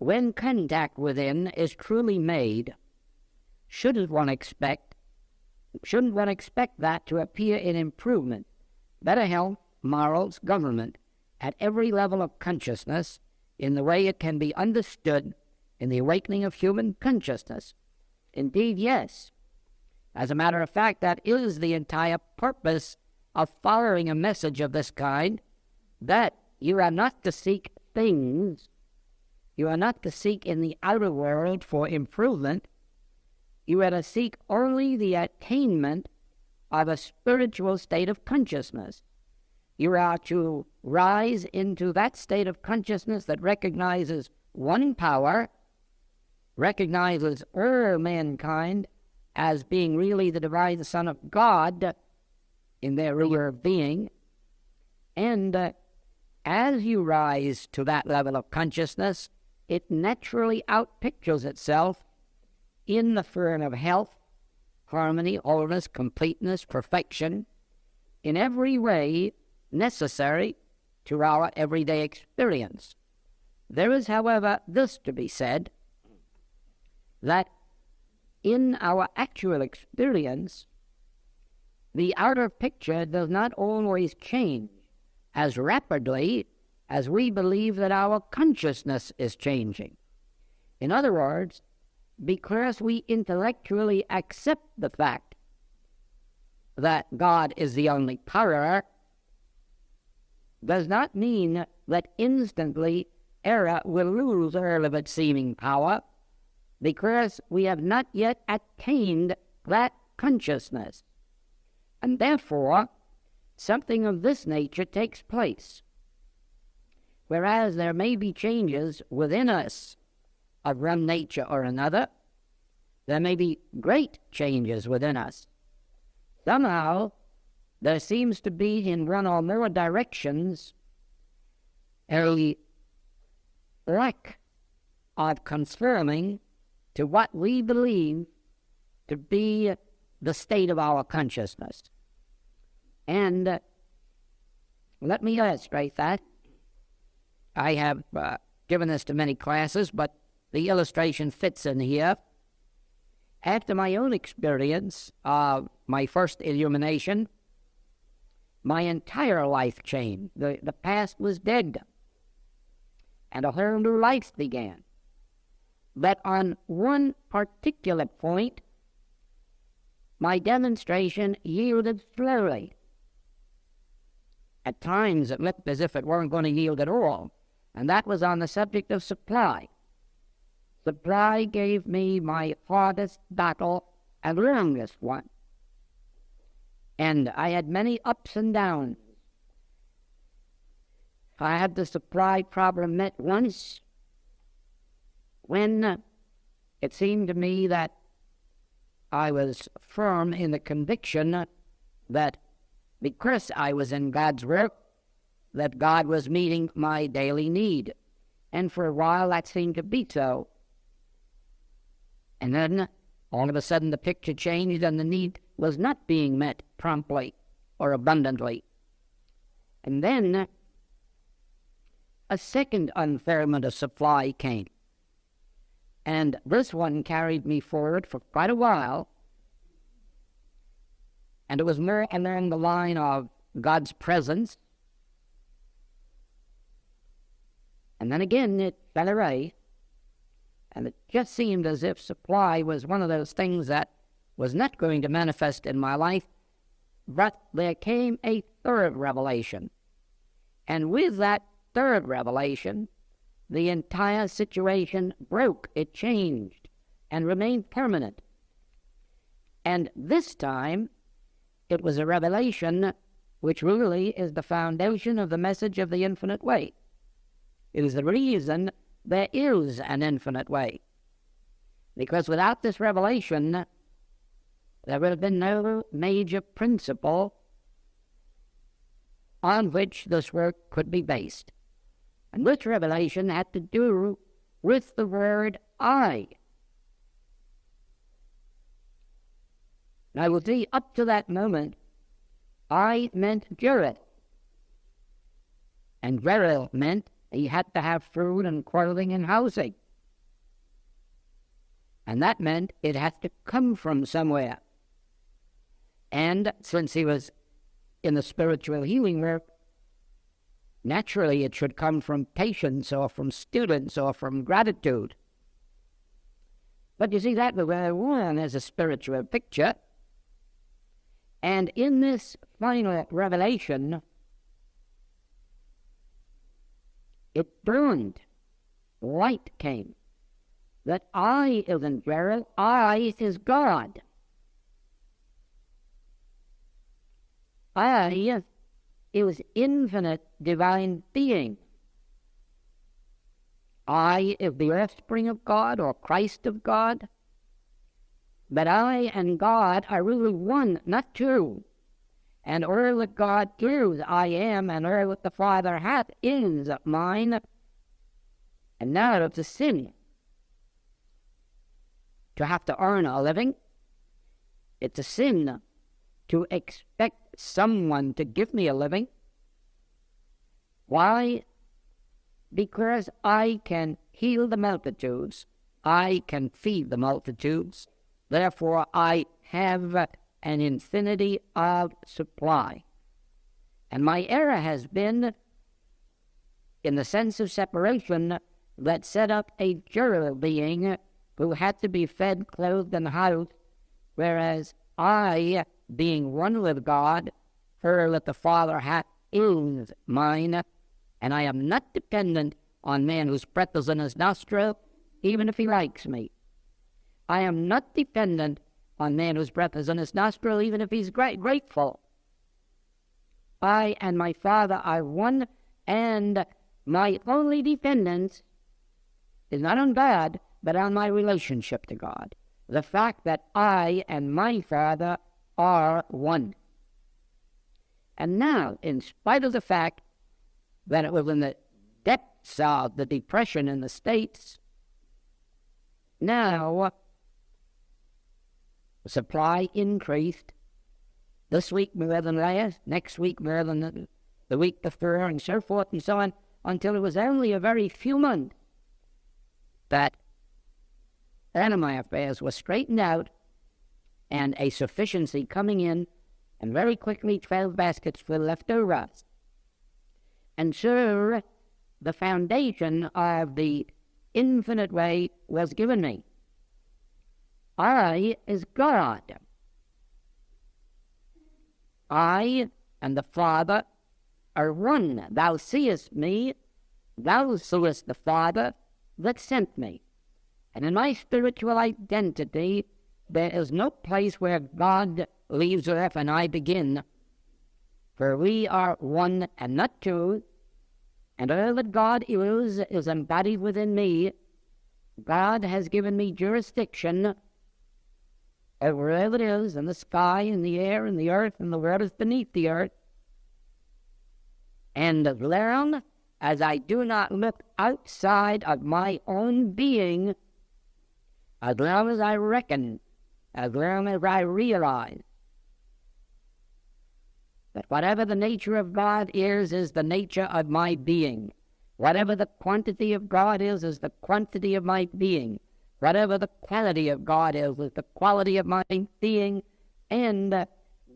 when contact within is truly made, shouldn't one expect that to appear in improvement, better health, morals, government, at every level of consciousness, in the way it can be understood in the awakening of human consciousness? Indeed, yes. As a matter of fact, that is the entire purpose of following a message of this kind, that you are not to seek things, you are not to seek in the outer world for improvement, you are to seek only the attainment of a spiritual state of consciousness. You are to rise into that state of consciousness that recognizes one power, recognizes all mankind as being really the divine Son of God in their real being, and as you rise to that level of consciousness, it naturally outpictures itself in the form of health, harmony, wholeness, completeness, perfection, in every way necessary to our everyday experience. There is, however, this to be said, that in our actual experience, the outer picture does not always change as rapidly as we believe that our consciousness is changing. In other words, because we intellectually accept the fact that God is the only power, does not mean that instantly error will lose all of its seeming power, because we have not yet attained that consciousness. And therefore, something of this nature takes place. Whereas there may be changes within us of one nature or another, there may be great changes within us. Somehow, there seems to be in one or more directions a lack of conforming to what we believe to be the state of our consciousness. And let me illustrate that. I have given this to many classes, but the illustration fits in here. After my own experience of my first illumination, my entire life changed. The past was dead, and a whole new life began. But on one particular point, my demonstration yielded slowly. At times it looked as if it weren't going to yield at all, and that was on the subject of supply. Supply gave me my hardest battle and longest one. And I had many ups and downs. I had the supply problem met once when it seemed to me that I was firm in the conviction that because I was in God's work, that God was meeting my daily need. And for a while that seemed to be so. And then all of a sudden the picture changed and the need was not being met promptly or abundantly. And then a second unfairment of supply came. And this one carried me forward for quite a while. And it was more along the line of God's presence. And then again it fell away. And it just seemed as if supply was one of those things that was not going to manifest in my life. But there came a third revelation. And with that third revelation, the entire situation broke. It changed and remained permanent. And this time, it was a revelation which really is the foundation of the message of the infinite way. It is the reason there is an infinite way. Because without this revelation, there would have been no major principle on which this work could be based. And this revelation had to do with the word I. Now, you see, up to that moment, I meant Jared. And Jared meant he had to have food and clothing and housing. And that meant it had to come from somewhere. And since he was in the spiritual healing work, naturally it should come from patience or from students or from gratitude. But you see, that was one as a spiritual picture. And in this final revelation, it burned. Light came. That I isn't Gerald, I is God. I is infinite divine being. I is the offspring of God or Christ of God. But I and God are really one, not two. And all that God is, I am, and all that the Father hath is mine. And now it's a sin to have to earn a living. It's a sin to expect someone to give me a living. Why? Because I can heal the multitudes. I can feed the multitudes. Therefore, I have an infinity of supply. And my error has been in the sense of separation that set up a dual being who had to be fed, clothed, and housed, whereas I, being one with God, her that the Father hath is mine, and I am not dependent on man whose breath is in his nostril, even if he likes me. I am not dependent on man whose breath is in his nostril, even if he's grateful. I and my Father are one, and my only dependence is not on God, but on my relationship to God. The fact that I and my Father are one. And now, in spite of the fact that it was in the depths of the depression in the States, now the supply increased. This week more than last, next week more than the week before, and so forth and so on, until it was only a very few months that all of my affairs were straightened out and a sufficiency coming in, and very quickly 12 baskets were left over. And so the foundation of the infinite way was given me. I is God. I and the Father are one. Thou seest me, thou seest the Father that sent me. And in my spiritual identity, there is no place where God leaves off and I begin. For we are one and not two, and all that God is embodied within me. God has given me jurisdiction over all that is in the sky, in the air, in the earth, and the world is beneath the earth. And as long as I do not look outside of my own being, as long as I reckon, as long as I realize that whatever the nature of God is the nature of my being. Whatever the quantity of God is the quantity of my being. Whatever the quality of God is the quality of my being. And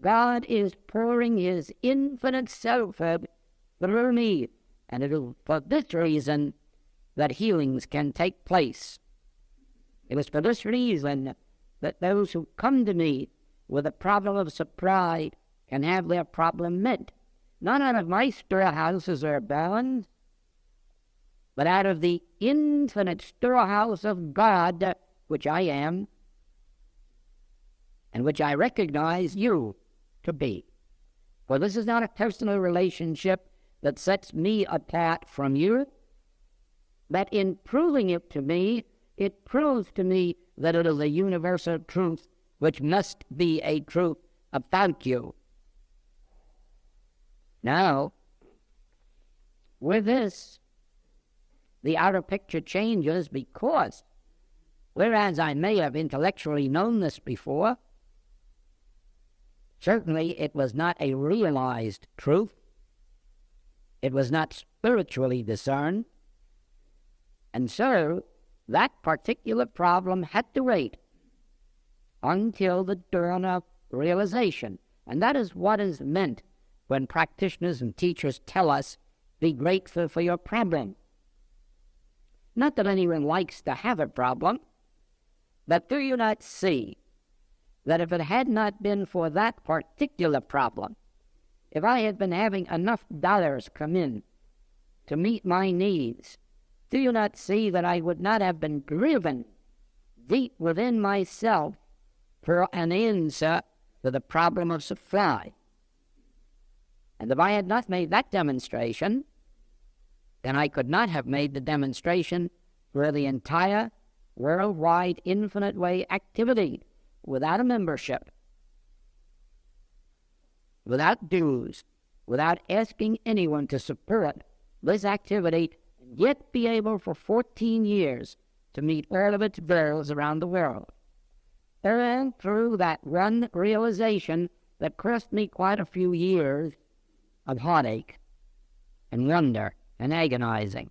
God is pouring his infinite self through me. And it is for this reason that healings can take place. It is for this reason that those who come to me with a problem of supply can have their problem met, not out of my storehouses or barns, but out of the infinite storehouse of God, which I am, and which I recognize you to be. For this is not a personal relationship that sets me apart from you, but in proving it to me, it proves to me that it is a universal truth which must be a truth about you. Now, with this, the outer picture changes because, whereas I may have intellectually known this before, certainly it was not a realized truth. It was not spiritually discerned. And so, that particular problem had to wait until the dawn of realization. And that is what is meant when practitioners and teachers tell us, be grateful for your problem. Not that anyone likes to have a problem, but do you not see that if it had not been for that particular problem, if I had been having enough dollars come in to meet my needs, do you not see that I would not have been driven deep within myself for an answer to the problem of supply? And if I had not made that demonstration, then I could not have made the demonstration for the entire worldwide infinite way activity without a membership, without dues, without asking anyone to support this activity, and yet be able for 14 years to meet all of its goals around the world. And through that one realization that cost me quite a few years of heartache and wonder and agonizing.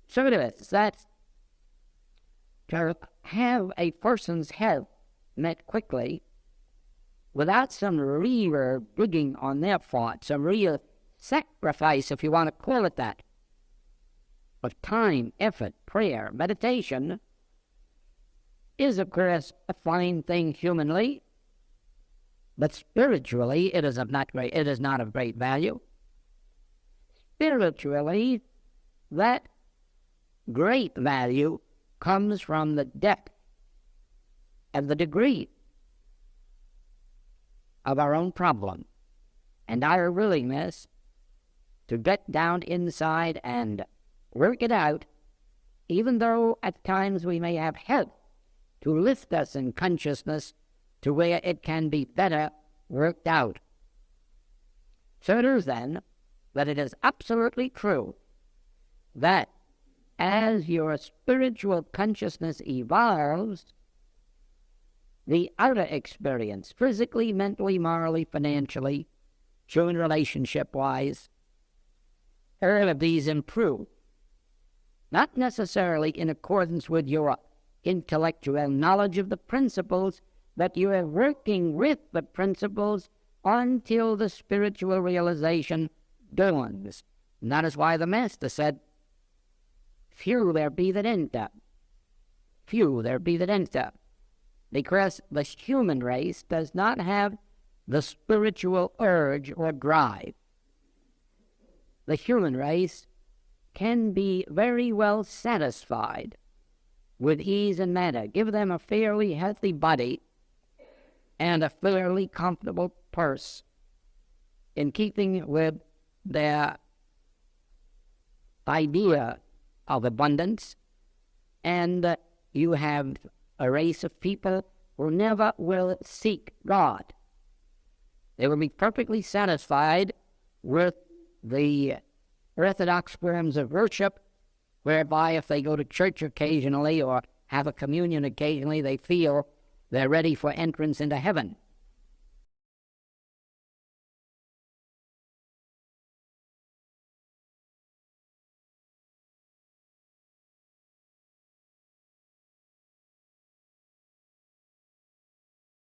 So it is that to have a person's health met quickly without some real digging on their part, some real sacrifice, if you want to call it that, of time, effort, prayer, meditation, is, of course, a fine thing humanly, but spiritually it is not of great value. Spiritually, that great value comes from the depth and the degree of our own problem and our willingness to get down inside and work it out, even though at times we may have help to lift us in consciousness to where it can be better worked out. So it is then that it is absolutely true that as your spiritual consciousness evolves, the outer experience, physically, mentally, morally, financially, human relationship-wise, all of these improve. Not necessarily in accordance with your intellectual knowledge of the principles, but you are working with the principles until the spiritual realization dawns. And that is why the Master said, few there be that enter. Few there be that enter. Because the human race does not have the spiritual urge or drive. The human race can be very well satisfied with ease and manner. Give them a fairly healthy body and a fairly comfortable purse in keeping with their idea of abundance, and you have a race of people who never will seek God. They will be perfectly satisfied with the orthodox forms of worship, whereby if they go to church occasionally or have a communion occasionally, they feel they're ready for entrance into heaven.